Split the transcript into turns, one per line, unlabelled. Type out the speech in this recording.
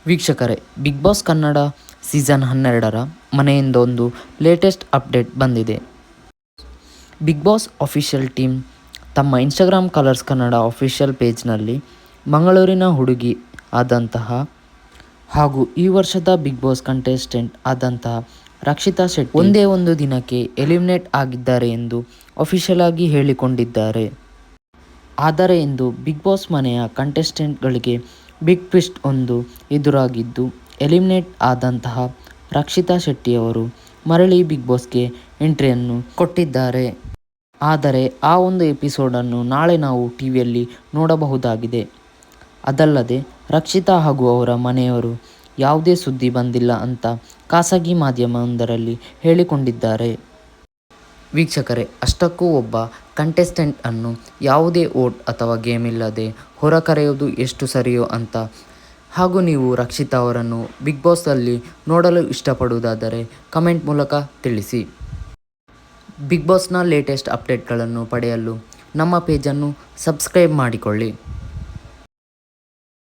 ವೀಕ್ಷಕರೇ, big boss Kannada season 12ರ ಮನೆಯಿಂದ ಒಂದು ಲೇಟೆಸ್ಟ್ ಅಪ್ಡೇಟ್ ಬಂದಿದೆ. ಬಿಗ್ ಬಾಸ್ ಅಫಿಷಿಯಲ್ ಟೀಮ್ ತಮ್ಮ ಇನ್ಸ್ಟಾಗ್ರಾಮ್ ಕಲರ್ಸ್ ಕನ್ನಡ ಅಫಿಷಿಯಲ್ ಪೇಜ್ನಲ್ಲಿ ಮಂಗಳೂರಿನ ಹುಡುಗಿ ಆದಂತಹ ಹಾಗೂ ಈ ವರ್ಷದ ಬಿಗ್ ಬಾಸ್ ಕಂಟೆಸ್ಟೆಂಟ್ ಆದಂತಹ ರಕ್ಷಿತಾ ಶೆಟ್ಟಿ ಒಂದೇ ಒಂದು ದಿನಕ್ಕೆ ಎಲಿಮಿನೇಟ್ ಆಗಿದ್ದಾರೆ ಎಂದು ಅಫಿಷಿಯಲ್ ಆಗಿ ಹೇಳಿಕೊಂಡಿದ್ದಾರೆ. ಆದರೆ ಇಂದು ಬಿಗ್ ಬಾಸ್ ಮನೆಯ ಕಂಟೆಸ್ಟೆಂಟ್ಗಳಿಗೆ ಬಿಗ್ ಟ್ವಿಸ್ಟ್ ಒಂದು ಎದುರಾಗಿದ್ದು, ಎಲಿಮಿನೇಟ್ ಆದಂತಹ ರಕ್ಷಿತಾ ಶೆಟ್ಟಿಯವರು ಮರಳಿ ಬಿಗ್ ಬಾಸ್ಗೆ ಎಂಟ್ರಿಯನ್ನು ಕೊಟ್ಟಿದ್ದಾರೆ. ಆದರೆ ಆ ಒಂದು ಎಪಿಸೋಡನ್ನು ನಾಳೆ ನಾವು ಟಿವಿಯಲ್ಲಿ ನೋಡಬಹುದಾಗಿದೆ. ಅದಲ್ಲದೆ ರಕ್ಷಿತಾ ಹಾಗೂ ಅವರ ಮನೆಯವರು ಯಾವುದೇ ಸುದ್ದಿ ಬಂದಿಲ್ಲ ಅಂತ ಖಾಸಗಿ ಮಾಧ್ಯಮವೊಂದರಲ್ಲಿ ಹೇಳಿಕೊಂಡಿದ್ದಾರೆ. ವೀಕ್ಷಕರೇ, ಅಷ್ಟಕ್ಕೂ ಒಬ್ಬ ಕಂಟೆಸ್ಟೆಂಟ್ ಅನ್ನು ಯಾವುದೇ ವೋಟ್ ಅಥವಾ ಗೇಮ್ ಇಲ್ಲದೆ ಹೊರಕರೆಯುವುದು ಎಷ್ಟು ಸರಿಯೋ ಅಂತ. ಹಾಗೂ ನೀವು ರಕ್ಷಿತಾ ಅವರನ್ನು ಬಿಗ್ ಬಾಸ್ನಲ್ಲಿ ನೋಡಲು ಇಷ್ಟಪಡುವುದಾದರೆ ಕಮೆಂಟ್ ಮೂಲಕ ತಿಳಿಸಿ. ಬಿಗ್ ಬಾಸ್ನ ಲೇಟೆಸ್ಟ್ ಅಪ್ಡೇಟ್ಗಳನ್ನು ಪಡೆಯಲು ನಮ್ಮ ಪೇಜನ್ನು ಸಬ್ಸ್ಕ್ರೈಬ್ ಮಾಡಿಕೊಳ್ಳಿ.